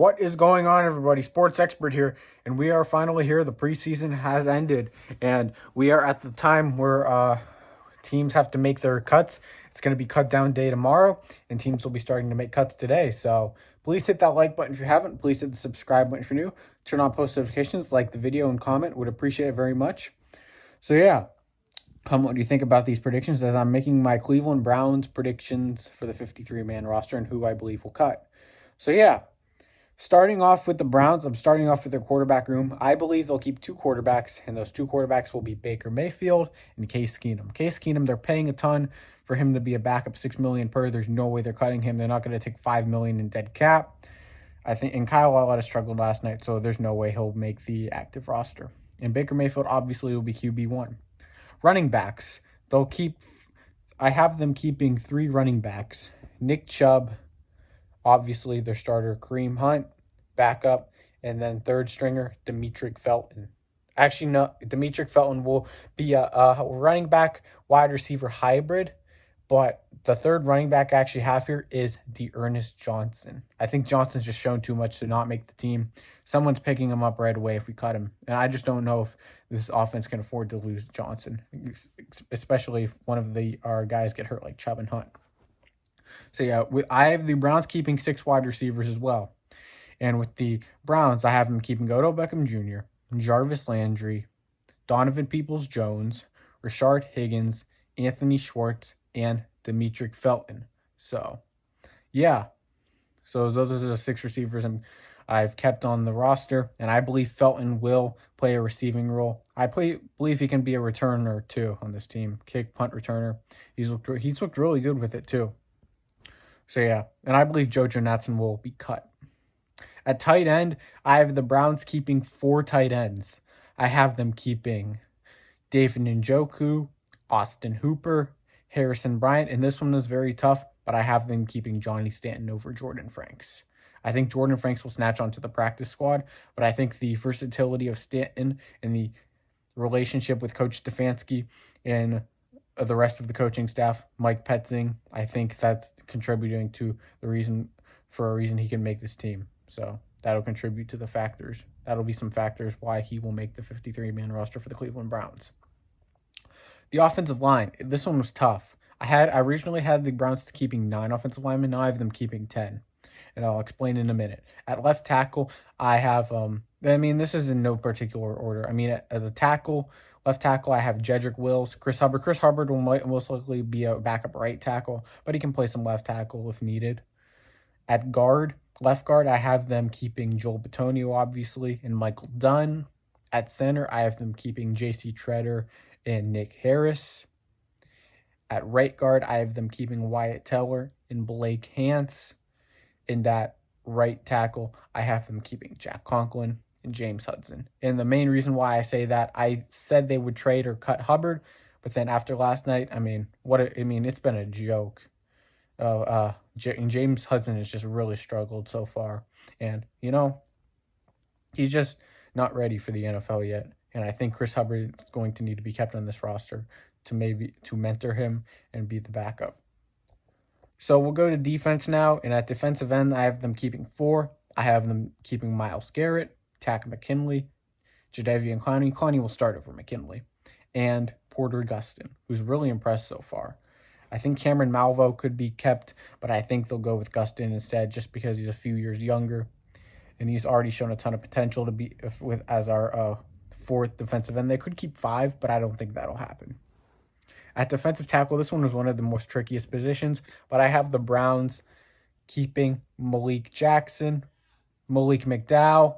What is going on, everybody? Sports Expert here, and we are finally here. The preseason has ended, and we are at the time where teams have to make their cuts. It's going to be cut down day tomorrow, and teams will be starting to make cuts today. So please hit that like button if you haven't. Please hit the subscribe button if you're new. Turn on post notifications, like the video, and comment. Would appreciate it very much. So yeah, what do you think about these predictions as I'm making my Cleveland Browns predictions for the 53-man roster and who I believe will cut. So yeah. Starting off with the Browns, I'm starting off with their quarterback room. I believe they'll keep two quarterbacks, and those two quarterbacks will be Baker Mayfield and Case Keenum. Case Keenum, they're paying a ton for him to be a backup, $6 million per. There's no way they're cutting him. They're not going to take $5 million in dead cap. I think, and Kyle Allen struggled last night, so there's no way he'll make the active roster. And Baker Mayfield obviously will be QB1. Running backs, I have them keeping three running backs. Nick Chubb, obviously, their starter, Kareem Hunt, backup, and then third stringer, Demetric Felton. Actually, no, Demetric Felton will be a running back, wide receiver hybrid, but the third running back I actually have here is the Ernest Johnson. I think Johnson's just shown too much to not make the team. Someone's picking him up right away if we cut him, and I just don't know if this offense can afford to lose Johnson, especially if one of our guys get hurt like Chubb and Hunt. So yeah, I have the Browns keeping 6 wide receivers as well. And with the Browns, I have them keeping Odell Beckham Jr., Jarvis Landry, Donovan Peoples-Jones, Rashard Higgins, Anthony Schwartz, and Demetric Felton. So, yeah. So those are the 6 receivers I've kept on the roster, and I believe Felton will play a receiving role. I believe he can be a returner too on this team, kick, punt returner. He's looked really good with it too. So, yeah, and I believe Joe Jonathan will be cut. At tight end, I have the Browns keeping 4 tight ends. I have them keeping David Njoku, Austin Hooper, Harrison Bryant, and this one was very tough, but I have them keeping Johnny Stanton over Jordan Franks. I think Jordan Franks will snatch onto the practice squad, but I think the versatility of Stanton and the relationship with Coach Stefanski and the rest of the coaching staff, Mike Petzing, I think that's contributing to a reason he can make this team. So that'll contribute to the factors. That'll be some factors why he will make the 53-man roster for the Cleveland Browns. The offensive line, this one was tough. I originally had the Browns keeping 9 offensive linemen. Now I have them keeping 10, and I'll explain in a minute. At left tackle, I have this is in no particular order. At the left tackle, I have Jedrick Wills, Chris Hubbard. Chris Hubbard will most likely be a backup right tackle, but he can play some left tackle if needed. At left guard, I have them keeping Joel Bitonio, obviously, and Michael Dunn. At center, I have them keeping J.C. Treader and Nick Harris. At right guard, I have them keeping Wyatt Teller and Blake Hance. And at right tackle, I have them keeping Jack Conklin and James Hudson. And the main reason why I say that, I said they would trade or cut Hubbard, but then after last night, it's been a joke. James Hudson has just really struggled so far. And, he's just not ready for the NFL yet. And I think Chris Hubbard is going to need to be kept on this roster to mentor him and be the backup. So we'll go to defense now. And at defensive end, I have them keeping 4. I have them keeping Myles Garrett, Takk McKinley, Jadeveon Clowney. Clowney will start over McKinley. And Porter Gustin, who's really impressed so far. I think Cameron Malvo could be kept, but I think they'll go with Gustin instead just because he's a few years younger. And he's already shown a ton of potential to be as our 4th defensive end. They could keep 5, but I don't think that'll happen. At defensive tackle, this one was one of the most trickiest positions, but I have the Browns keeping Malik Jackson, Malik McDowell,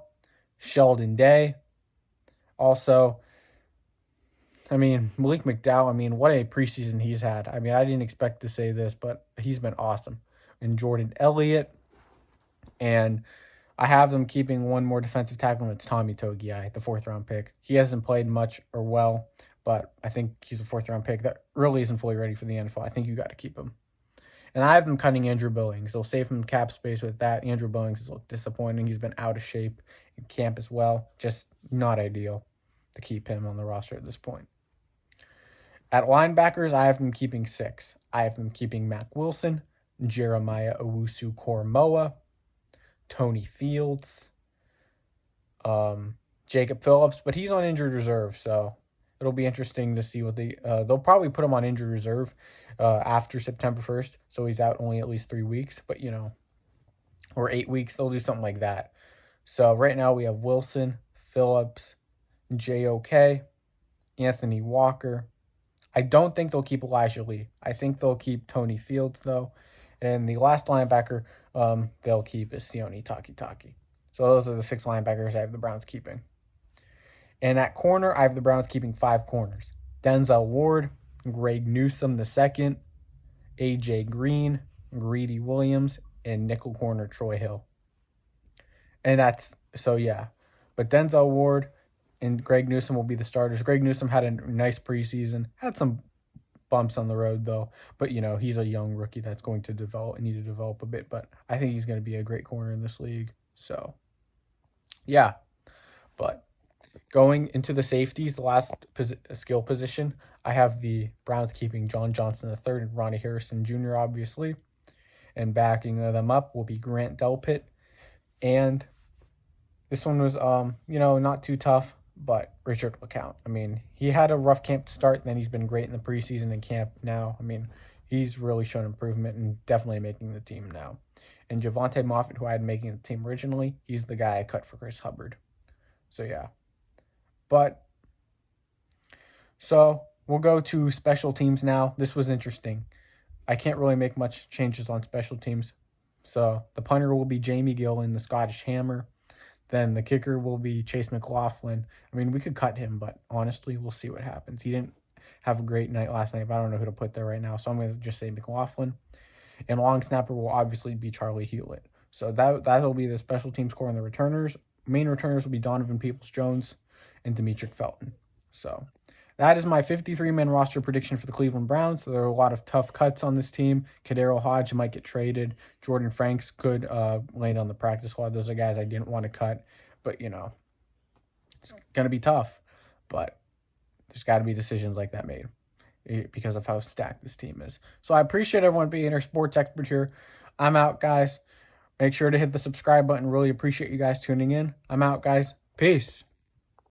Sheldon Day. Also, Malik McDowell, what a preseason he's had. I didn't expect to say this, but he's been awesome. And Jordan Elliott. And I have them keeping one more defensive tackle, and it's Tommy Togiai, the 4th-round pick. He hasn't played much or well, but I think he's a 4th-round pick that really isn't fully ready for the NFL. I think you got to keep him. And I have them cutting Andrew Billings. They'll save him cap space with that. Andrew Billings has looked disappointing. He's been out of shape in camp as well. Just not ideal to keep him on the roster at this point. At linebackers, I have them keeping 6. I have them keeping Mac Wilson, Jeremiah Owusu-Koramoah, Tony Fields, Jacob Phillips, but he's on injured reserve, so it'll be interesting to see what they'll probably put him on injured reserve after September 1st, so he's out only at least 3 weeks, but or 8 weeks, they'll do something like that. So right now we have Wilson, Phillips, JOK, Anthony Walker. I don't think they'll keep Elijah Lee. I think they'll keep Tony Fields, though. And the last linebacker they'll keep is Sione Takitaki. So those are the 6 linebackers I have the Browns keeping. And at corner, I have the Browns keeping 5 corners. Denzel Ward, Greg Newsome II, A.J. Green, Greedy Williams, and nickel corner Troy Hill. And that's, so yeah. But Denzel Ward and Greg Newsome will be the starters. Greg Newsome had a nice preseason. Had some bumps on the road, though. But, he's a young rookie that's going to need to develop a bit. But I think he's going to be a great corner in this league. So, yeah. But going into the safeties, the last skill position, I have the Browns keeping John Johnson III and Ronnie Harrison Jr., obviously. And backing them up will be Grant Delpit. And this one was, not too tough, but Richard LeCount. I mean, he had a rough camp to start, and then he's been great in the preseason and camp now. I mean, he's really shown improvement and definitely making the team now. And Javonte Moffett, who I had making the team originally, he's the guy I cut for Chris Hubbard. So, yeah. So we'll go to special teams now. This was interesting. I can't really make much changes on special teams. So the punter will be Jamie Gill in the Scottish Hammer. Then the kicker will be Chase McLaughlin. I mean, we could cut him, but honestly, we'll see what happens. He didn't have a great night last night, but I don't know who to put there right now. So I'm going to just say McLaughlin. And long snapper will obviously be Charlie Hewlett. So that'll be the special teams core and the returners. Main returners will be Donovan Peoples-Jones and Demetric Felton. So that is my 53-man roster prediction for the Cleveland Browns. So there are a lot of tough cuts on this team. Kadero Hodge might get traded. Jordan Franks could land on the practice squad. Those are guys I didn't want to cut. But, it's going to be tough. But there's got to be decisions like that made because of how stacked this team is. So I appreciate everyone being our sports expert here. I'm out, guys. Make sure to hit the subscribe button. Really appreciate you guys tuning in. I'm out, guys. Peace.